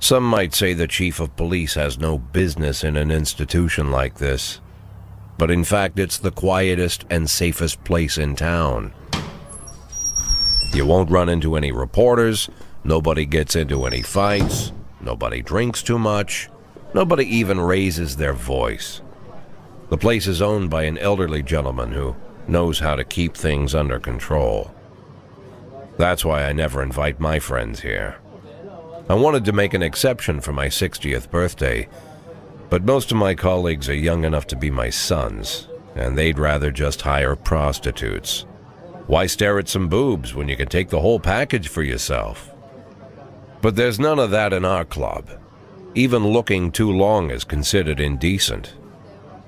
Some might say the chief of police has no business in an institution like this, but in fact it's the quietest and safest place in town. You won't run into any reporters, nobody gets into any fights, nobody drinks too much, nobody even raises their voice. The place is owned by an elderly gentleman who knows how to keep things under control. That's why I never invite my friends here. I wanted to make an exception for my 60th birthday, but most of my colleagues are young enough to be my sons, and they'd rather just hire prostitutes. Why stare at some boobs when you can take the whole package for yourself? But there's none of that in our club. Even looking too long is considered indecent.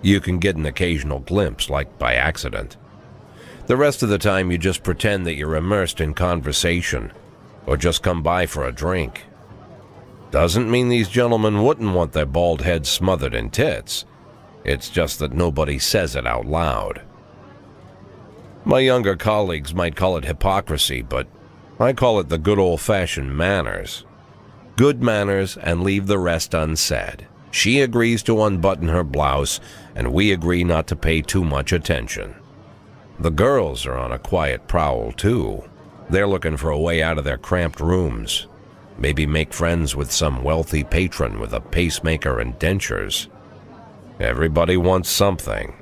You can get an occasional glimpse, like by accident. The rest of the time you just pretend that you're immersed in conversation, or just come by for a drink. Doesn't mean these gentlemen wouldn't want their bald heads smothered in tits. It's just that nobody says it out loud. My younger colleagues might call it hypocrisy, but I call it the good old-fashioned manners. Good manners and leave the rest unsaid. She agrees to unbutton her blouse, and we agree not to pay too much attention. The girls are on a quiet prowl, too. They're looking for a way out of their cramped rooms. Maybe make friends with some wealthy patron with a pacemaker and dentures. Everybody wants something.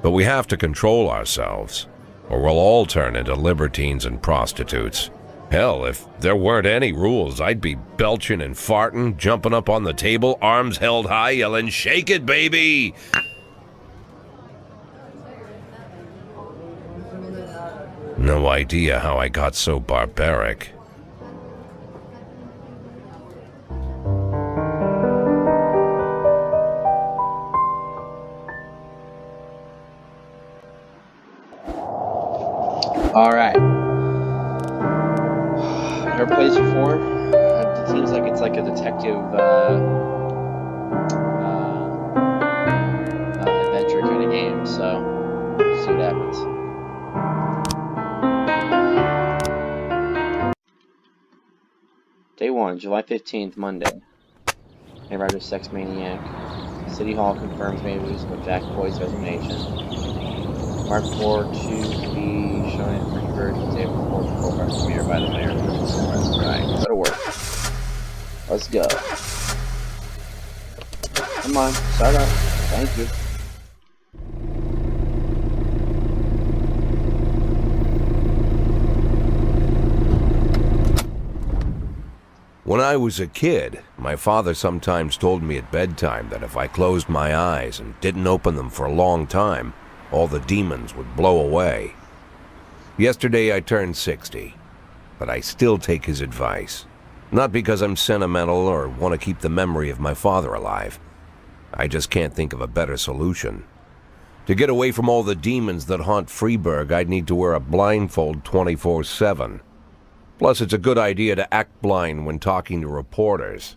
But we have to control ourselves, or we'll all turn into libertines and prostitutes. Hell, if there weren't any rules, I'd be belching and farting, jumping up on the table, arms held high, yelling, "Shake it, baby!" No idea how I got so barbaric. Alright. Ever played this before? It seems like it's like a detective adventure kind of game, so let's see what happens. Day 1, July 15th, Monday. A writer sex maniac. City Hall confirms Mayweather's with Jack Boyd's resignation. Mark 4 to be shown in free versions April 4th, full-press premiere by the mayor. Right, go to work. Let's go. Come on, start up. Thank you. When I was a kid, my father sometimes told me at bedtime that if I closed my eyes and didn't open them for a long time, all the demons would blow away. Yesterday I turned 60, but I still take his advice. Not because I'm sentimental or want to keep the memory of my father alive. I just can't think of a better solution. To get away from all the demons that haunt Freeburg, I'd need to wear a blindfold 24/7. Plus, it's a good idea to act blind when talking to reporters.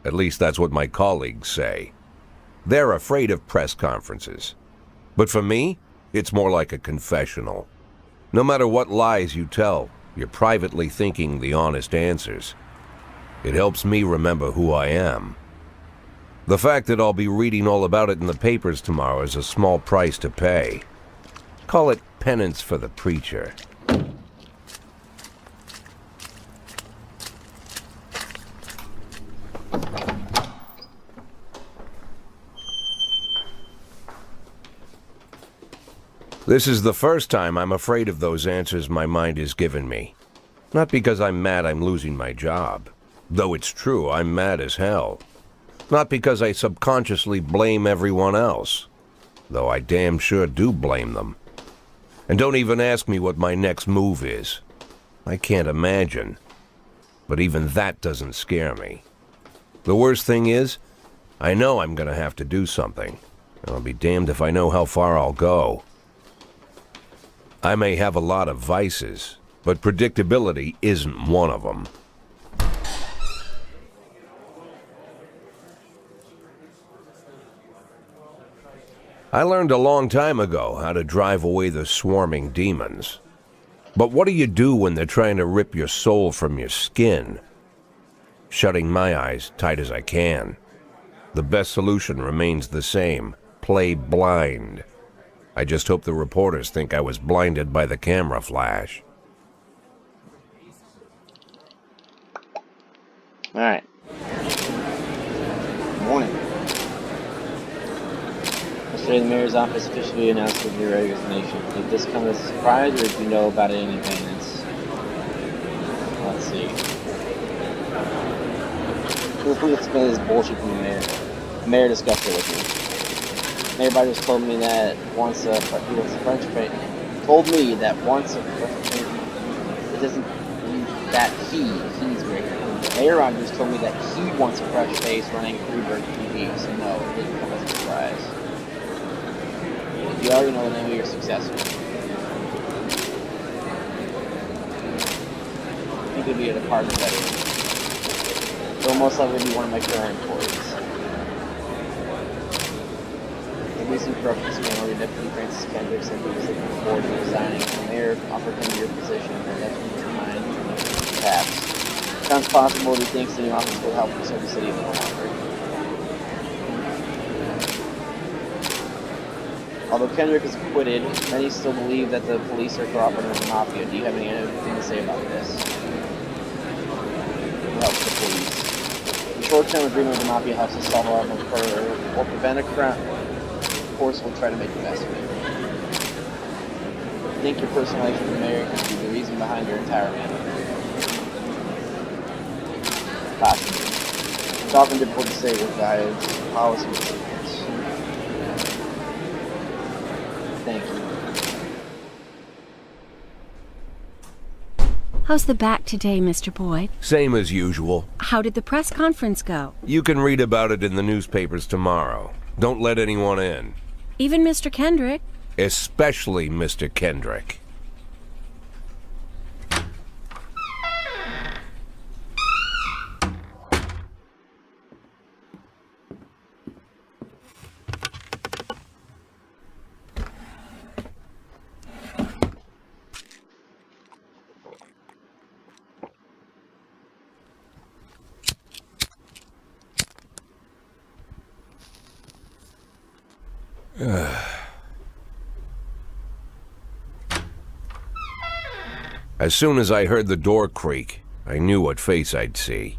At least that's what my colleagues say. They're afraid of press conferences. But for me, it's more like a confessional. No matter what lies you tell, you're privately thinking the honest answers. It helps me remember who I am. The fact that I'll be reading all about it in the papers tomorrow is a small price to pay. Call it penance for the preacher. This is the first time I'm afraid of those answers my mind has given me. Not because I'm mad I'm losing my job. Though it's true, I'm mad as hell. Not because I subconsciously blame everyone else. Though I damn sure do blame them. And don't even ask me what my next move is. I can't imagine. But even that doesn't scare me. The worst thing is, I know I'm gonna have to do something. And I'll be damned if I know how far I'll go. I may have a lot of vices, but predictability isn't one of them. I learned a long time ago how to drive away the swarming demons. But what do you do when they're trying to rip your soul from your skin? shutting my eyes tight as I can. The best solution remains the same: play blind. I just hope the reporters think I was blinded by the camera flash. Alright. Morning. Yesterday, the mayor's office officially announced your resignation. Did this come as a surprise, or did you know about it in advance? Let's see. Who explained this bullshit from the mayor? The mayor discussed it with me. Mayor Rogers told me that once a French face, it doesn't mean that he's great. Mayor Rogers told me that he wants a fresh face running Freeburg TV, so no, it didn't come as a surprise. You already know the name of your successor. I think it would be a department better. It'll most likely be one of my current employees. The recent corruption scandal, your deputy Francis Kendrick said he was looking forward to resigning. The mayor offered him your position, and that's when he resigned. Perhaps. Sounds possible he thinks the new office will help serve the city a little longer. Although Kendrick is acquitted, many still believe that the police are cooperating with the mafia. Do you have anything to say about this? It helps the police. The short-term agreement with the mafia helps us solve a lot of murder or prevent a crime. Of course, we'll try to make the best of it. I think your personal life with the mayor could be the reason behind your retirement. Possibly. It's often difficult to say with guys' policy decisions. Thank you. How's the back today, Mr. Boyd? Same as usual. How did the press conference go? You can read about it in the newspapers tomorrow. Don't let anyone in. Even Mr. Kendrick? Especially Mr. Kendrick. As soon as I heard the door creak, I knew what face I'd see.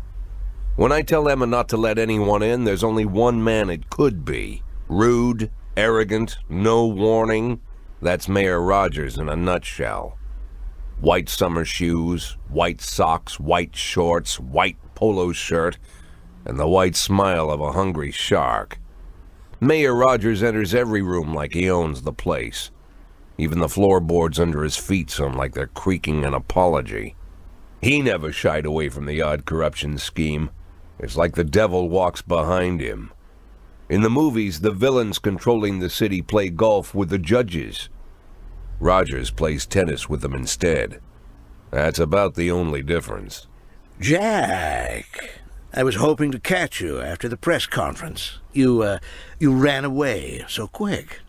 When I tell Emma not to let anyone in, there's only one man it could be. Rude, arrogant, no warning. That's Mayor Rogers in a nutshell. White summer shoes, white socks, white shorts, white polo shirt, and the white smile of a hungry shark. Mayor Rogers enters every room like he owns the place. Even the floorboards under his feet sound like they're creaking an apology. He never shied away from the odd corruption scheme. It's like the devil walks behind him. In the movies, the villains controlling the city play golf with the judges. Rogers plays tennis with them instead. That's about the only difference. Jack, I was hoping to catch you after the press conference. You ran away so quick.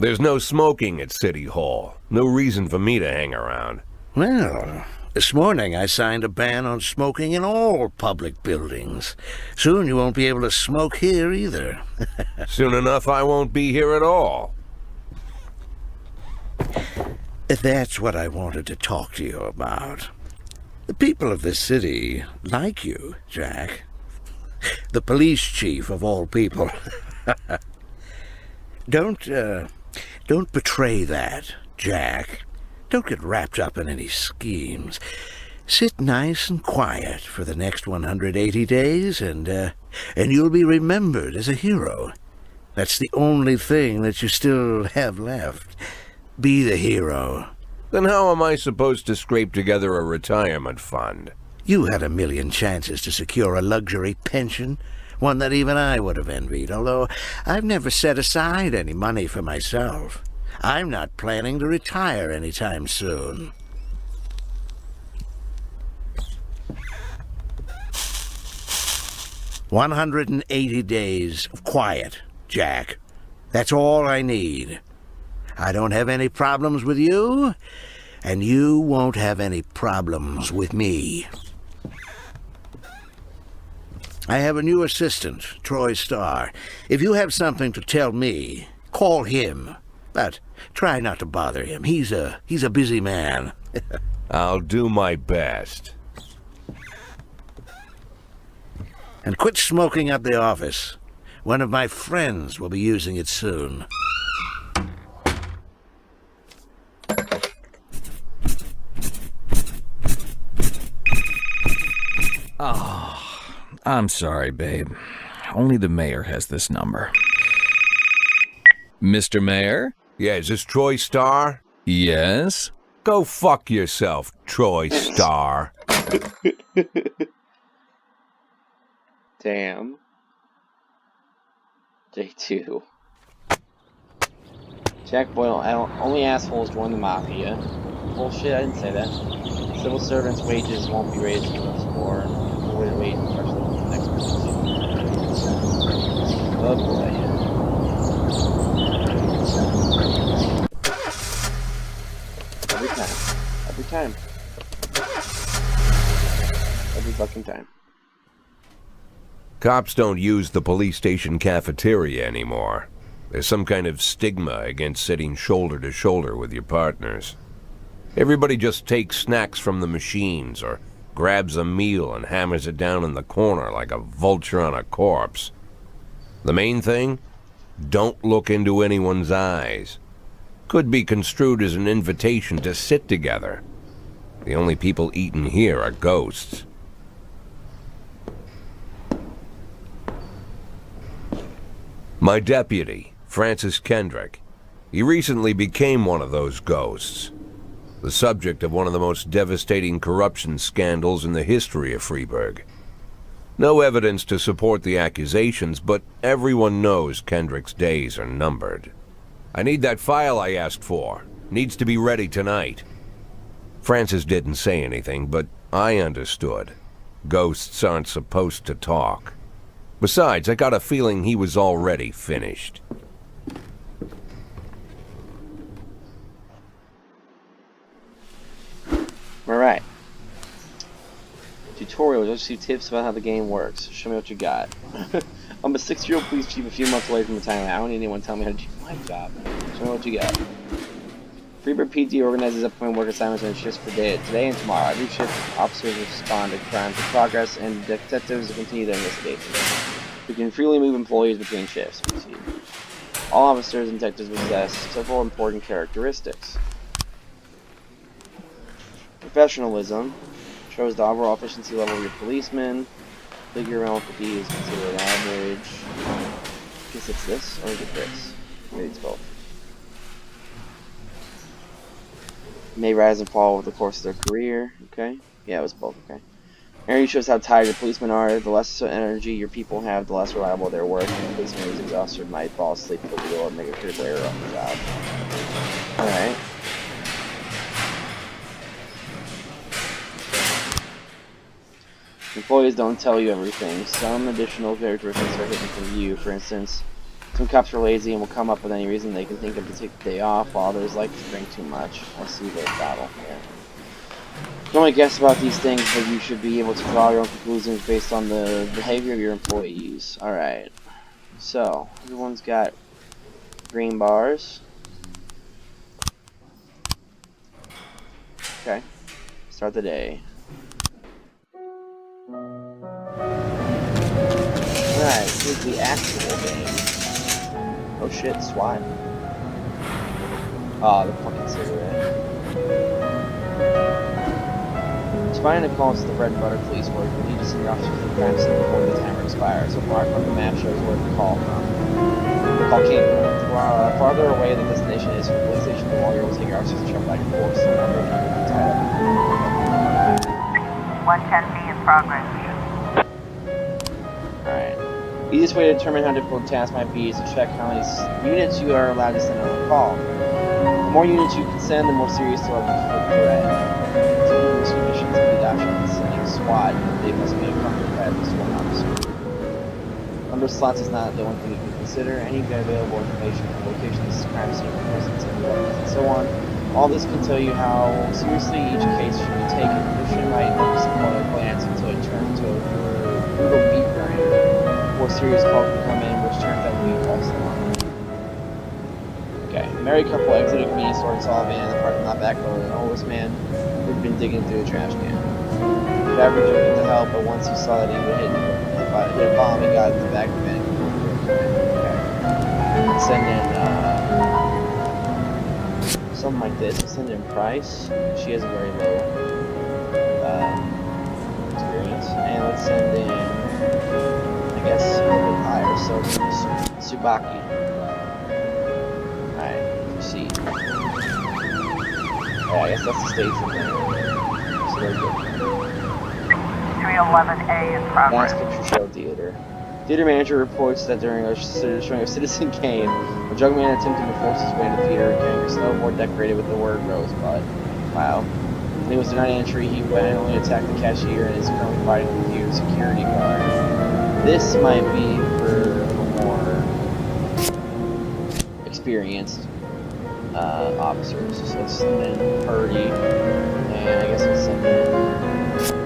There's no smoking at City Hall. No reason for me to hang around. Well, this morning I signed a ban on smoking in all public buildings. Soon you won't be able to smoke here either. Soon enough I won't be here at all. That's what I wanted to talk to you about. The people of this city like you, Jack. The police chief of all people. Don't betray that, Jack. Don't get wrapped up in any schemes. Sit nice and quiet for the next 180 days, and you'll be remembered as a hero. That's the only thing that you still have left. Be the hero. Then how am I supposed to scrape together a retirement fund? You had a million chances to secure a luxury pension, one that even I would have envied, although I've never set aside any money for myself. I'm not planning to retire anytime soon. "180 days of quiet, Jack. That's all I need. I don't have any problems with you, and you won't have any problems with me. I have a new assistant, Troy Starr. If you have something to tell me, call him. But try not to bother him. He's a busy man. I'll do my best. And quit smoking up the office. One of my friends will be using it soon. I'm sorry, babe. Only the mayor has this number. Mr. Mayor? Yeah, is this Troy Starr? Yes? Go fuck yourself, Troy Starr. Damn. Day 2. Jack Boyle, only assholes join the mafia. Bullshit, I didn't say that. Civil servants' wages won't be raised for this war. We'll wait especially for the next position. Oh boy. Every time. Every fucking time. Cops don't use the police station cafeteria anymore. There's some kind of stigma against sitting shoulder to shoulder with your partners. Everybody just takes snacks from the machines or grabs a meal and hammers it down in the corner like a vulture on a corpse. The main thing? Don't look into anyone's eyes. Could be construed as an invitation to sit together. The only people eating here are ghosts. My deputy, Francis Kendrick. He recently became one of those ghosts. The subject of one of the most devastating corruption scandals in the history of Freeburg. No evidence to support the accusations, but everyone knows Kendrick's days are numbered. I need that file I asked for. Needs to be ready tonight. Francis didn't say anything, but I understood. Ghosts aren't supposed to talk. Besides, I got a feeling he was already finished. Alright. Tutorial, just a few tips about how the game works. Show me what you got. I'm a 6-year-old police chief a few months away from retirement. I don't need anyone telling me how to do my job. Show me what you got. Freeburg PD organizes upcoming work assignments and shifts for today and tomorrow. Every shift, officers respond to crimes in progress, and detectives continue their investigations. We can freely move employees between shifts. All officers and detectives possess several important characteristics. Professionalism shows the overall efficiency level of your policemen. Figure around 50 is considered average. I guess it's this, or is it this? Maybe it's both. May rise and fall over the course of their career. Okay. Yeah, it was both. Okay. Energy shows how tired your policemen are. The less energy your people have, the less reliable their work. And the policeman who's exhausted might fall asleep at the wheel or make a critical error on the job. Alright. Employees don't tell you everything. Some additional characteristics are hidden from you. For instance, some cops are lazy and will come up with any reason they can think of to take the day off, while others like to drink too much or see their battle. Yeah. You can only guess about these things, but you should be able to draw your own conclusions based on the behavior of your employees. Alright. So, everyone's got green bars. Okay. Start the day. Alright, here's the actual game. Oh shit, SWAT. Oh, the fucking cigarette. Responding to calls to the bread and butter police work, you need to send your officers to the crime scene before the timer expires. So mark on the map shows where the call from. The call came from. The farther away the destination is from the police station, the longer it will take your officers to travel back and forth. So remember, you can be tied up. 110B in progress. Alright. The easiest way to determine how difficult a task might be is to check how many units you are allowed to send on a call. The more units you can send, the more serious the level of threat. Some risky missions include the option of sending SWAT, but they must be accompanied by at least one officer. Number of slots is not the only thing you can consider. Any available information, the location of this crime scene, presence of weapons, and so on. All this can tell you how seriously each case should be taken. Christian might notice upon a glance until it turns to a brutal meat grinder. More serious call can come in, which turns out to be a false alarm. Okay, a married couple exited a convenience store and saw a van in the parking lot backloaded. An oldest man who'd been digging through a trash can. The driver jumped to help, but once he saw that he would hit a bomb, he got in the back of the van. Okay. Let's send in, something like this. Let's send in Price. She has a very low experience. And let's send in, I guess, a little bit higher. So, Tsubaki. Alright, proceed. Yeah, I guess that's the stage from there. So very good. 311A in Last progress. Picture Show Theater. Theater manager reports that during a showing of Citizen Kane, a drug man attempted to force his way into the theater carrying a snowboard decorated with the word Rosebud. Wow. When he was denied entry, he violently attacked the cashier and is currently fighting with the theater security guard. This might be for a little more experienced officers. So let's send in Purdy, and I guess let's send in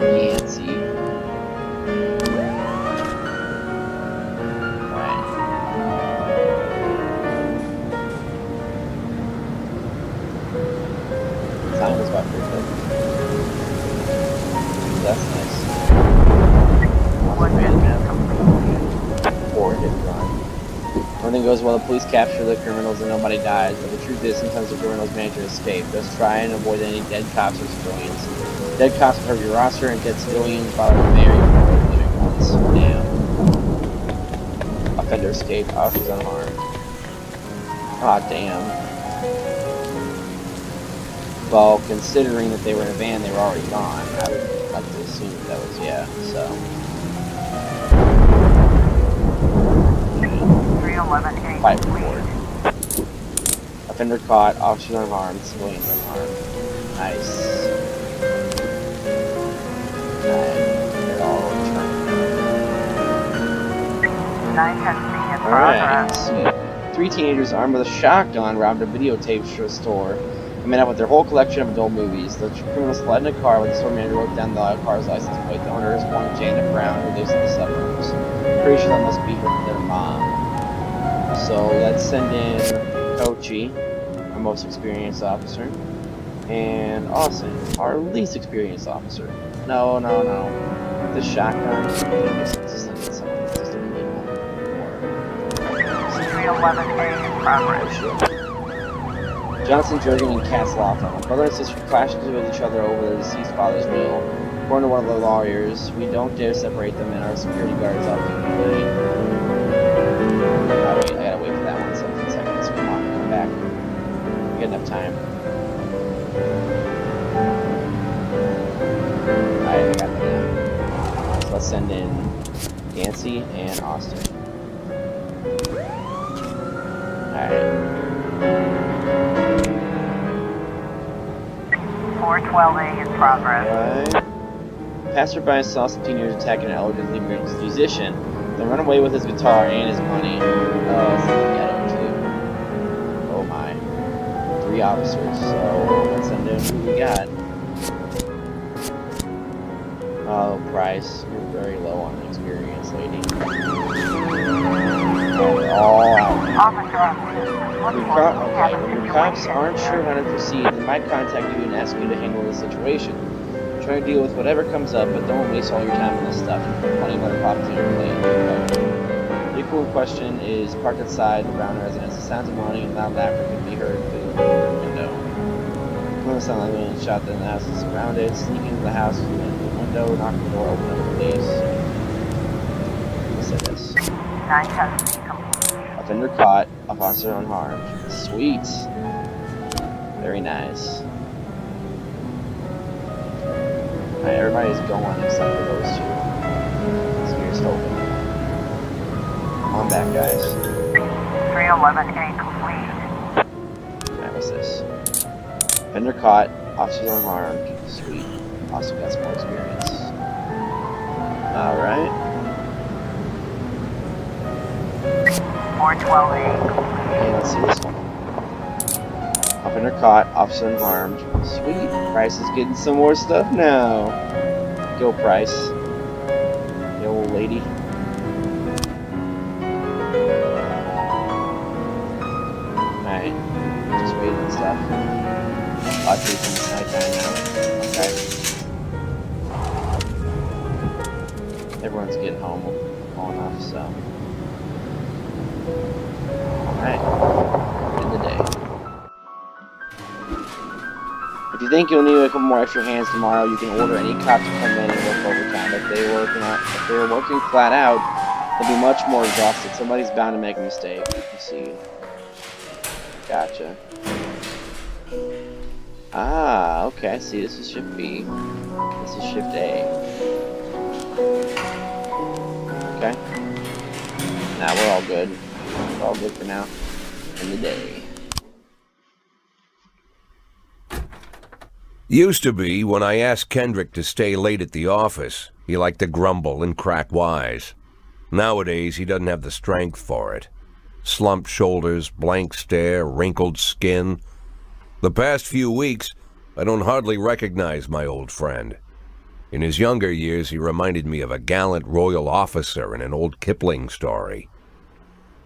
Yancey. Time was about perfect. That's nice. Or did run. Everything goes well. The police capture the criminals and nobody dies. But the truth is, sometimes the criminals manage to escape. Just try and avoid any dead cops or civilians. Dead cops hurt your roster, and dead civilians bother the mayor for living ones. Damn. Offender escaped. Officers unharmed. Aw, damn. Well, considering that they were in a van, they were already gone. I would like to assume that was, yeah, so. 311A. Fight report. Offender caught, officers unharmed, civilians unharmed. Nice. And they're all returned. 910C in Alright, progress. sweet. 3 teenagers armed with a shotgun robbed a videotape store and met up with their whole collection of adult movies. The criminals fled in a car, with the store manager wrote down the car's license plate. The owner is one Janet Brown, who lives in the suburbs. Pretty sure that must be their mom. So let's send in Kochi, our most experienced officer, and Austin, our least experienced officer. No. The shotgun. Just send in someone that's just a little more. 311A in progress. Johnson, Jurgen, and Katz law firm. Brother and sister clashed with each other over their deceased father's will. According to one of the lawyers, we don't dare separate them, and our security guards often complain. I gotta wait for that 1 second. Come on, come back. We got enough time. Alright, I got that now. So let's send in Nancy and Austin. Alright. 412A in progress. Right. Passerby saw some teenagers attacking an elderly musician, then run away with his guitar and his money. Oh, it's like ghetto too. Oh my. 3 officers, so let's send in who we got. Oh, Price, you're very low on experience, lady. Oh, they're all out. Officer, When your cops aren't sure how to proceed, they might contact you and ask you to handle the situation. Try to deal with whatever comes up, but don't waste all your time on this stuff. Plenty of other pops in your plate. The vehicle in question is parked outside the Brown residence. The sounds of moaning and loud laughter can be heard through the window. One of the sound like being shot in the house is surrounded. Sneak into the house through the window, knock on the door, open up the police. Let's say this. 910C complete. Offender caught, officer unharmed. Sweet. Very nice. Alright, everybody's going except for those 2. So here's hoping. Come on back, guys. 311A complete. Alright, what's this? Offender caught, officers unharmed. Sweet. Also got some more experience. Alright. 412A. And let's see this one. Under caught, officer unharmed. Sweet, Price is getting some more stuff now. Go, Price. The old lady. Alright, just waiting and stuff. Lot of people in the nighttime now. Okay. Everyone's getting home long enough, so. Alright. In the day. If you think you'll need a couple more extra hands tomorrow, you can order any cop to come in and work overtime. If they're working flat out, they'll be much more exhausted. Somebody's bound to make a mistake. You see. Gotcha. Ah, okay. See, this is shift B. This is shift A. Okay. Now we're all good. We're all good for now. In the day. Used to be, when I asked Kendrick to stay late at the office, he liked to grumble and crack wise. Nowadays, he doesn't have the strength for it. Slumped shoulders, blank stare, wrinkled skin. The past few weeks, I don't hardly recognize my old friend. In his younger years, he reminded me of a gallant royal officer in an old Kipling story.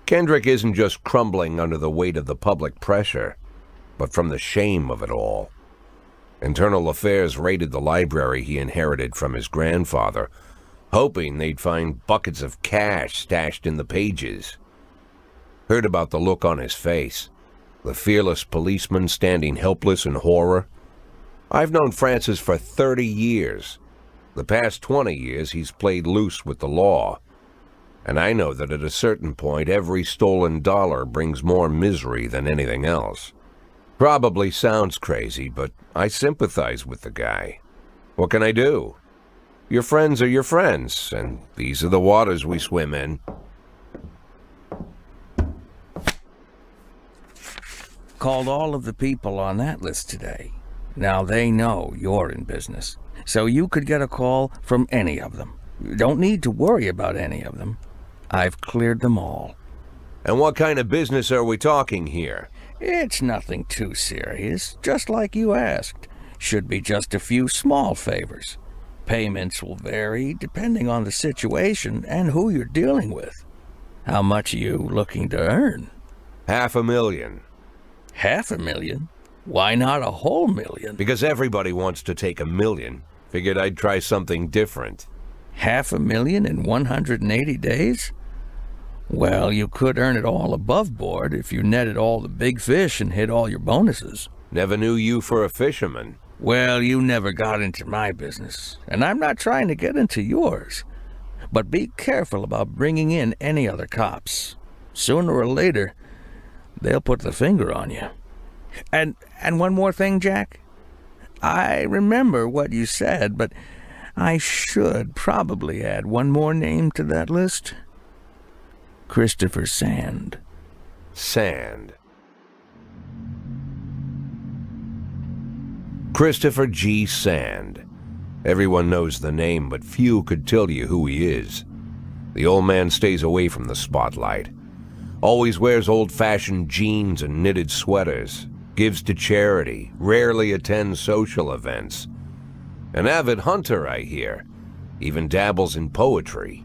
Kendrick isn't just crumbling under the weight of the public pressure, but from the shame of it all. Internal Affairs raided the library he inherited from his grandfather, hoping they'd find buckets of cash stashed in the pages. Heard about the look on his face, the fearless policeman standing helpless in horror. I've known Francis for 30 years. The past 20 years he's played loose with the law. And I know that at a certain point every stolen dollar brings more misery than anything else. Probably sounds crazy, but I sympathize with the guy. What can I do? Your friends are your friends, and these are the waters we swim in. Called all of the people on that list today. Now they know you're in business, so you could get a call from any of them. You don't need to worry about any of them. I've cleared them all. And what kind of business are we talking here? It's nothing too serious, just like you asked. Should be just a few small favors. Payments will vary depending on the situation and who you're dealing with. How much are you looking to earn? $500,000. $500,000? Why not a whole million? Because everybody wants to take $1 million. Figured I'd try something different. $500,000 in 180 days? Well, you could earn it all above board if you netted all the big fish and hit all your bonuses. Never knew you for a fisherman. Well, you never got into my business, and I'm not trying to get into yours. But be careful about bringing in any other cops. Sooner or later, they'll put the finger on you. And one more thing, Jack. I remember what you said, but I should probably add one more name to that list. Christopher Sand. Sand. Christopher G. Sand. Everyone knows the name, but few could tell you who he is. The old man stays away from the spotlight. Always wears old-fashioned jeans and knitted sweaters. Gives to charity. Rarely attends social events. An avid hunter, I hear. Even dabbles in poetry.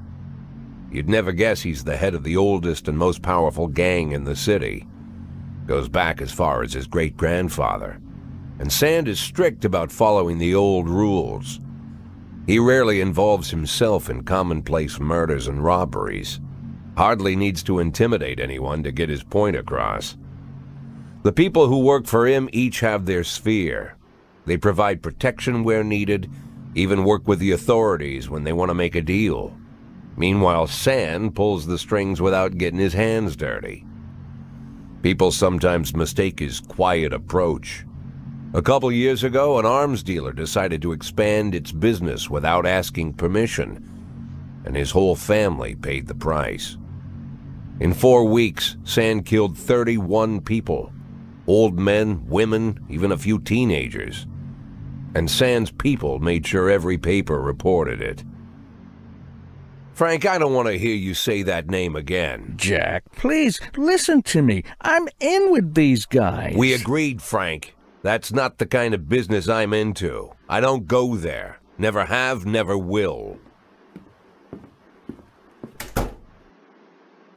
You'd never guess he's the head of the oldest and most powerful gang in the city. Goes back as far as his great-grandfather. And Sand is strict about following the old rules. He rarely involves himself in commonplace murders and robberies. Hardly needs to intimidate anyone to get his point across. The people who work for him each have their sphere. They provide protection where needed, even work with the authorities when they want to make a deal. Meanwhile, Sand pulls the strings without getting his hands dirty. People sometimes mistake his quiet approach. A couple years ago, an arms dealer decided to expand its business without asking permission, and his whole family paid the price. In 4 weeks, Sand killed 31 people. Old men, women, even a few teenagers. And Sand's people made sure every paper reported it. Frank, I don't want to hear you say that name again. Jack, please, listen to me. I'm in with these guys. We agreed, Frank. That's not the kind of business I'm into. I don't go there. Never have, never will.